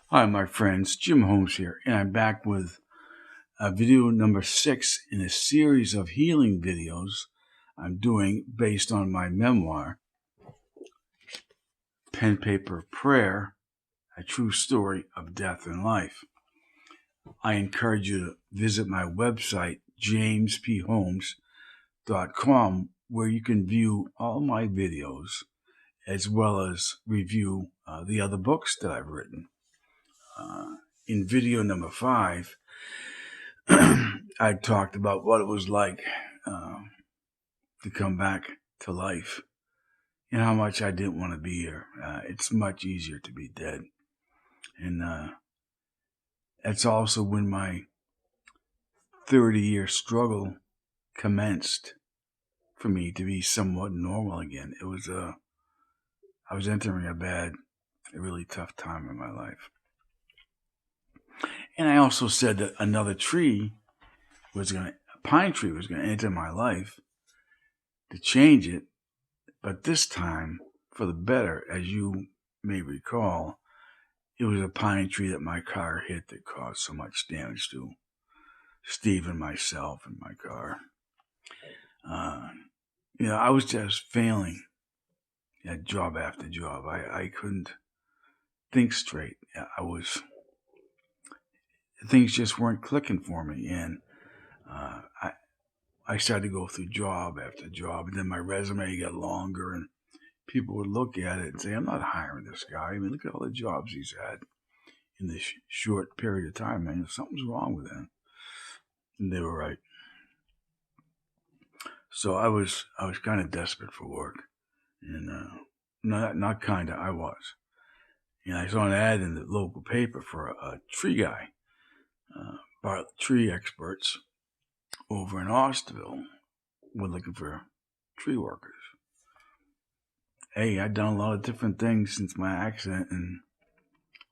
Hi, my friends. Jim Holmes here, and I'm back with video number 6 in a series of healing videos I'm doing based on my memoir, Pen Paper Prayer, A True Story of Death and Life. I encourage you to visit my website, jamespholmes.com, where you can view all my videos as well as review the other books that I've written. In video number 5, I talked about what it was like to come back to life and how much I didn't want to be here. It's much easier to be dead. And that's also when my 30-year struggle commenced for me to be somewhat normal again. I was entering a really tough time in my life. And I also said that a pine tree was going to enter my life to change it, but this time for the better. As you may recall, it was a pine tree that my car hit that caused so much damage to Steve and myself and my car. I was just failing at job after job. I couldn't think straight. Things just weren't clicking for me, and I started to go through job after job, and then my resume got longer, and people would look at it and say, "I'm not hiring this guy. I mean, look at all the jobs he's had in this short period of time, man. Something's wrong with him." And they were right. So I was kind of desperate for work, and not kind of, I was. And I saw an ad in the local paper for a tree guy. Tree experts over in Austinville were looking for tree workers. Hey, I'd done a lot of different things since my accident, and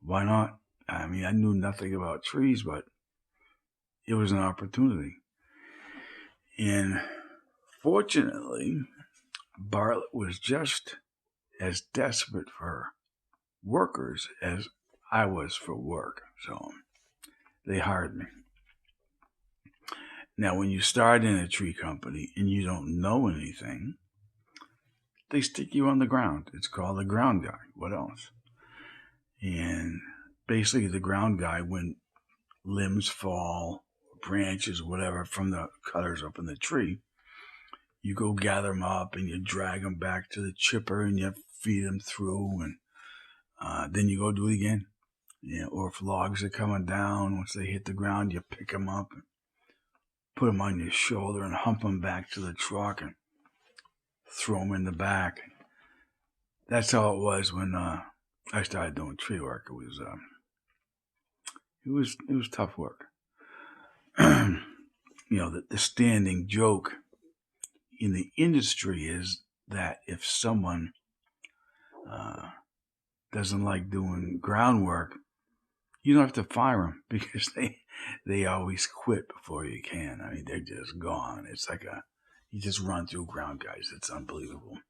why not? I mean, I knew nothing about trees, but it was an opportunity. And fortunately, Bartlett was just as desperate for workers as I was for work. So they hired me. Now, when you start in a tree company and you don't know anything, they stick you on the ground. It's called the ground guy. What else? And basically, the ground guy, when limbs fall, branches, whatever, from the cutters up in the tree, you go gather them up and you drag them back to the chipper and you feed them through, and then you go do it again. Or if logs are coming down, once they hit the ground, you pick them up and put them on your shoulder and hump them back to the truck and throw them in the back. That's how it was when I started doing tree work. It was tough work. The standing joke in the industry is that if someone doesn't like doing groundwork, you don't have to fire them because they always quit before you can. I mean, they're just gone. It's like you just run through ground guys. It's unbelievable.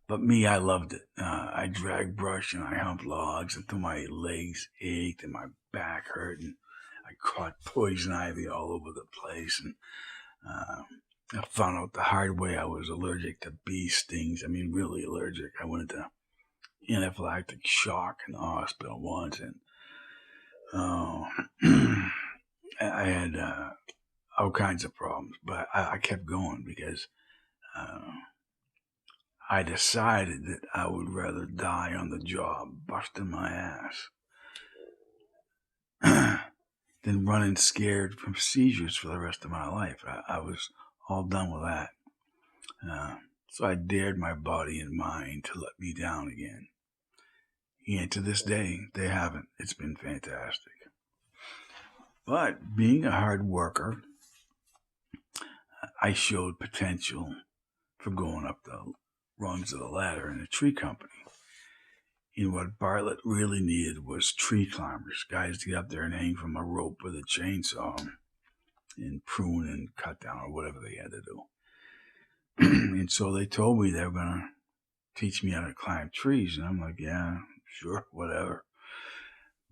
But me, I loved it. I dragged brush and I humped logs until my legs ached and my back hurt, and I caught poison ivy all over the place. And I found out the hard way I was allergic to bee stings. I mean, really allergic. I went into anaphylactic shock in the hospital once, and I had all kinds of problems. But I kept going because I decided that I would rather die on the job, busting my ass, than running scared from seizures for the rest of my life. I was all done with that. So I dared my body and mind to let me down again. And to this day, they haven't. It's been fantastic. But being a hard worker, I showed potential for going up the rungs of the ladder in a tree company. And what Bartlett really needed was tree climbers, guys to get up there and hang from a rope with a chainsaw and prune and cut down or whatever they had to do. And so they told me they were going to teach me how to climb trees. And I'm like, yeah, sure, whatever.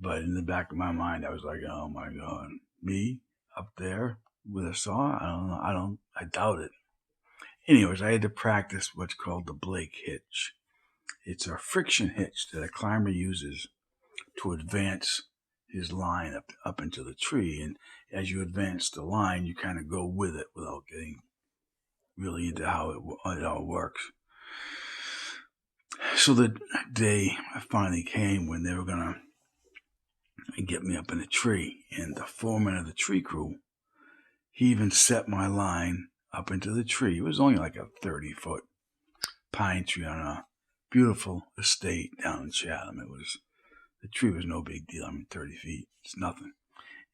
But in the back of my mind, I was like, oh my God, me up there with a saw? I don't know. I doubt it. Anyways, I had to practice what's called the Blake hitch. It's a friction hitch that a climber uses to advance his line up into the tree. And as you advance the line, you kind of go with it without getting really into how it all works. So the day finally came when they were going to get me up in a tree. And the foreman of the tree crew, he even set my line up into the tree. It was only like a 30-foot pine tree on a beautiful estate down in Chatham. The tree was no big deal. I mean, 30 feet, it's nothing.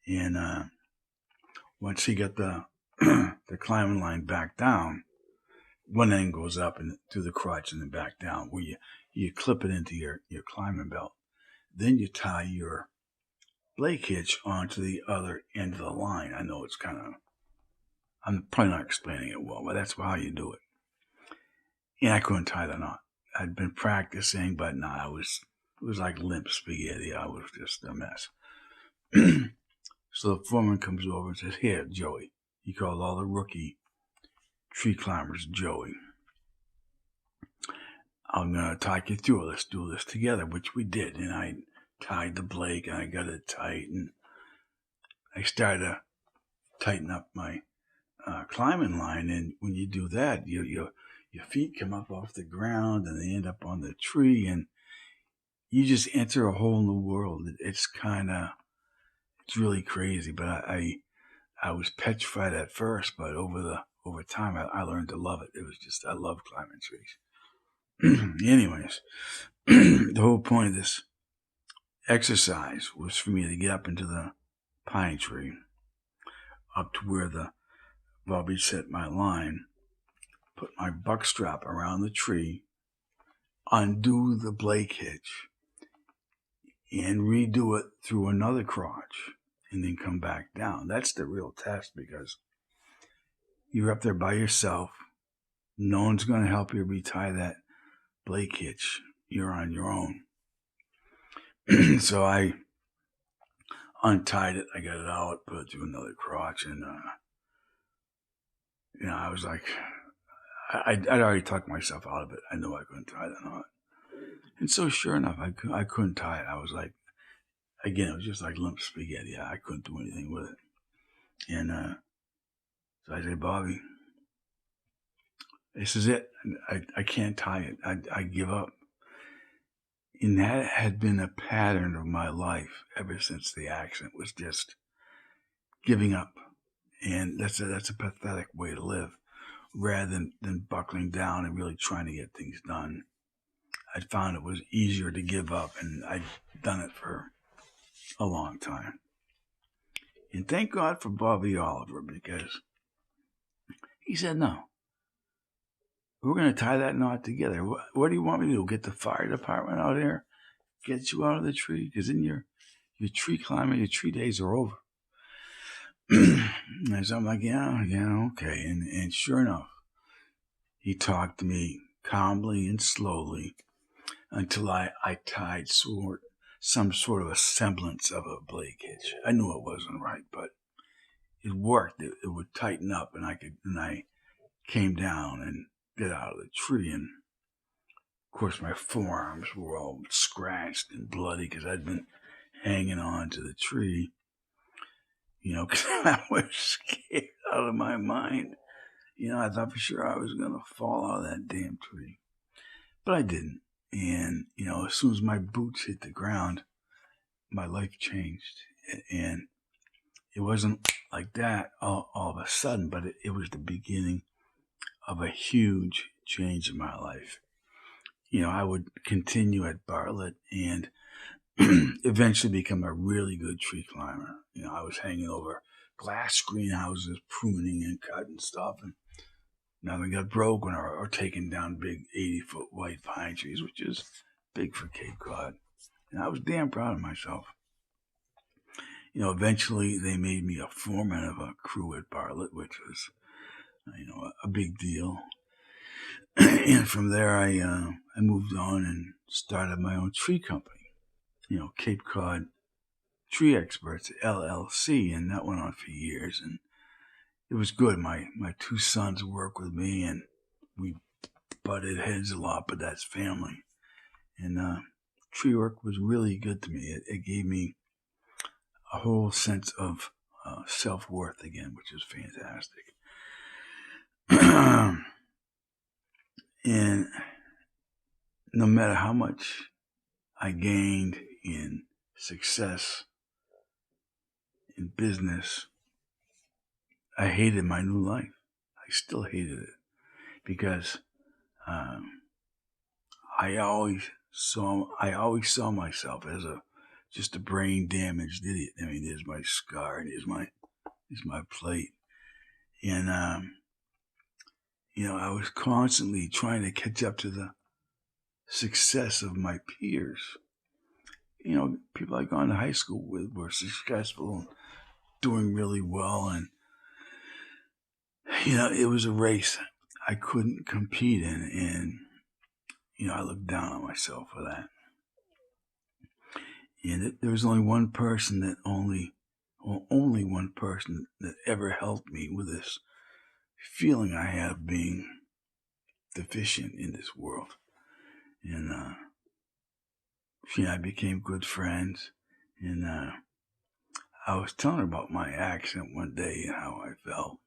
And once he got the the climbing line back down, one end goes up and through the crotch and then back down, where you clip it into your climbing belt. Then you tie your Blake hitch onto the other end of the line. I know it's kind of, I'm probably not explaining it well, but that's how you do it. And I couldn't tie the knot. I'd been practicing, but no, it was like limp spaghetti. I was just a mess. So the foreman comes over and says, "Here, Joey." He called all the rookie tree climbers Joey. "I'm going to talk you through it. Let's do this together," which we did. And I tied the Blake and I got it tight. And I started to tighten up my climbing line. And when you do that, your feet come up off the ground and they end up on the tree. And you just enter a whole new world. It's really crazy. But I was petrified at first, but over time I learned to love it. It was just, I love climbing trees. Anyways, the whole point of this exercise was for me to get up into the pine tree, up to where the Bobby set my line, put my buck strap around the tree, undo the Blake hitch, and redo it through another crotch, and then come back down. That's the real test, because you're up there by yourself. No one's going to help you retie that Blake hitch. You're on your own. So I untied it. I got it out, put it through another crotch, and I was like, I'd already talked myself out of it. I knew I couldn't tie the knot. And so sure enough, I couldn't tie it. I was like, again, it was just like limp spaghetti. I couldn't do anything with it. And so I said, "Bobby, this is it. I can't tie it. I give up." And that had been a pattern of my life ever since the accident, was just giving up. And that's a pathetic way to live, rather than buckling down and really trying to get things done. I found it was easier to give up, and I'd done it for a long time. And thank God for Bobby Oliver, because he said, "No, we're going to tie that knot together. What do you want me to do? Get the fire department out here? Get you out of the tree? Because then your tree climbing, your tree days are over." And so I'm like, yeah, okay. And sure enough, he talked to me calmly and slowly until I tied some sort of a semblance of a Blake hitch. I knew it wasn't right, but it worked. It would tighten up, and I came down and get out of the tree. And of course, my forearms were all scratched and bloody because I'd been hanging on to the tree, because I was scared out of my mind. I thought for sure I was going to fall out of that damn tree. But I didn't. And, as soon as my boots hit the ground, my life changed. And it wasn't like that all of a sudden, but it was the beginning of a huge change in my life. I would continue at Bartlett and eventually become a really good tree climber. I was hanging over glass greenhouses, pruning and cutting stuff, and nothing got broken or taken down big 80-foot white pine trees, which is big for Cape Cod. And I was damn proud of myself. Eventually they made me a foreman of a crew at Bartlett, which was, a big deal. And from there, I moved on and started my own tree company. Cape Cod Tree Experts LLC, and that went on for years, and it was good. My two sons work with me, and we butted heads a lot, but that's family. And tree work was really good to me. It gave me a whole sense of self-worth again, which is fantastic. And no matter how much I gained in success in business, I hated my new life. I still hated it because I always saw myself as just a brain damaged idiot. I mean, there's my scar, and here's my plate, and I was constantly trying to catch up to the success of my peers. People I'd gone to high school with were successful and doing really well, and it was a race I couldn't compete in, and I looked down on myself for that. And there was only one person only one person that ever helped me with this feeling I had of being deficient in this world. And she and I became good friends, and I was telling her about my accident one day and how I felt,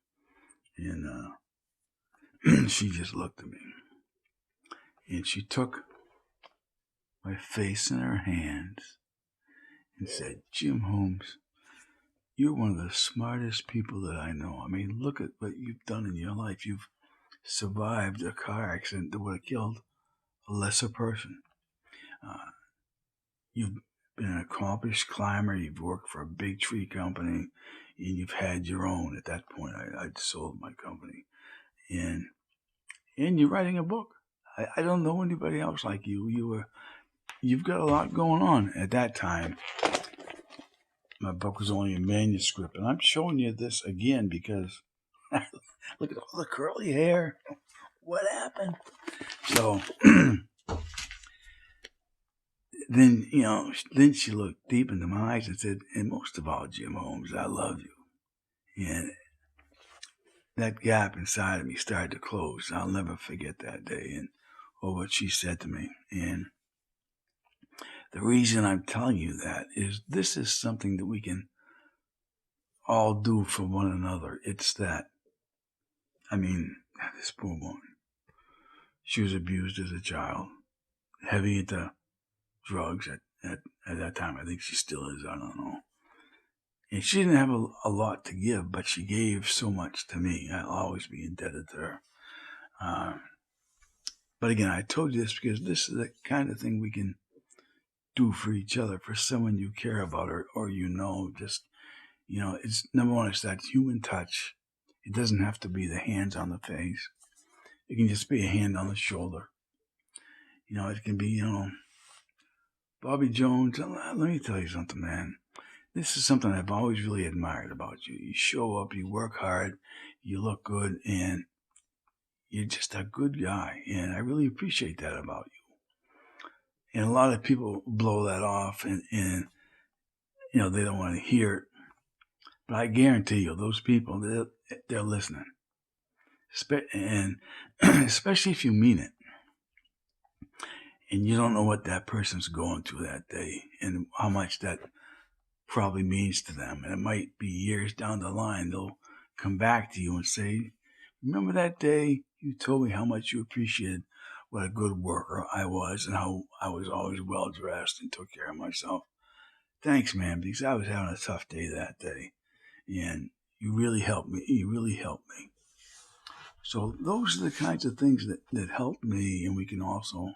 and she just looked at me, and she took my face in her hands and said, "Jim Holmes, you're one of the smartest people that I know. I mean, look at what you've done in your life. You've survived a car accident that would have killed a lesser person. You've been an accomplished climber. You've worked for a big tree company, and you've had your own." At that point, I'd sold my company, and you're writing a book. I don't know anybody else like you. You've got a lot going on. At that time, my book was only a manuscript, and I'm showing you this again because look at all the curly hair. What happened? So then she looked deep into my eyes and said, "And most of all, Jim Holmes, I love you." And that gap inside of me started to close. I'll never forget that day or what she said to me. And the reason I'm telling you that is this is something that we can all do for one another. It's that, this poor woman, she was abused as a child, heavy into drugs at that time. I think she still is, I don't know. And she didn't have a lot to give, but she gave so much to me. I'll always be indebted to her. But again, I told you this because this is the kind of thing we can do for each other, for someone you care about or just, it's number one, it's that human touch. It doesn't have to be the hands on the face. It can just be a hand on the shoulder. It can be, Bobby Jones. Let me tell you something, man. This is something I've always really admired about you. You show up, you work hard, you look good, and you're just a good guy. And I really appreciate that about you. And a lot of people blow that off and they don't want to hear it. But I guarantee you, those people, they're listening. And especially if you mean it. And you don't know what that person's going through that day and how much that probably means to them. And it might be years down the line, they'll come back to you and say, "Remember that day you told me how much you appreciated what a good worker I was and how I was always well dressed and took care of myself. Thanks, man, because I was having a tough day that day. And you really helped me. You really helped me." So those are the kinds of things that help me, and we can also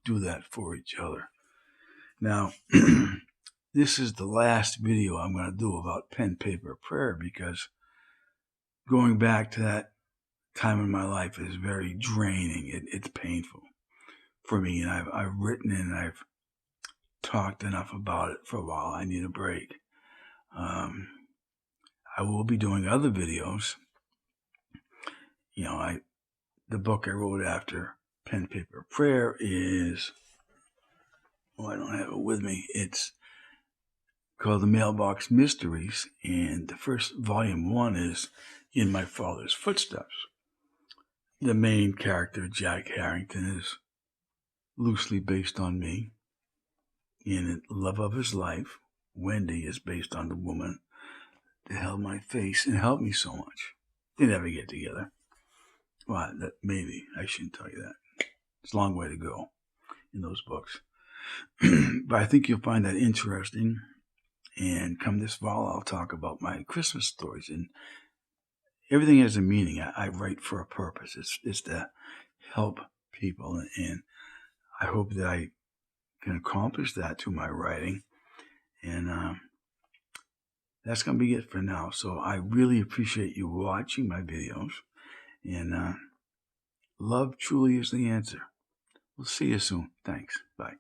do that for each other. Now, this is the last video I'm going to do about pen, paper, prayer, because going back to that time in my life is very draining. It's painful for me, and I've written and I've talked enough about it for a while. I need a break. I will be doing other videos. The book I wrote after Pen, Paper, Prayer is, I don't have it with me. It's called The Mailbox Mysteries, and the first volume 1 is In My Father's Footsteps. The main character, Jack Harrington, is loosely based on me. In Love of His Life, Wendy is based on the woman that held my face and helped me so much. They never get together. Well, maybe I shouldn't tell you that. It's a long way to go in those books. But I think you'll find that interesting. And come this fall, I'll talk about my Christmas stories. And everything has a meaning. I write for a purpose. It's to help people. And I hope that I can accomplish that through my writing. And that's going to be it for now. So I really appreciate you watching my videos. And love truly is the answer. We'll see you soon. Thanks. Bye.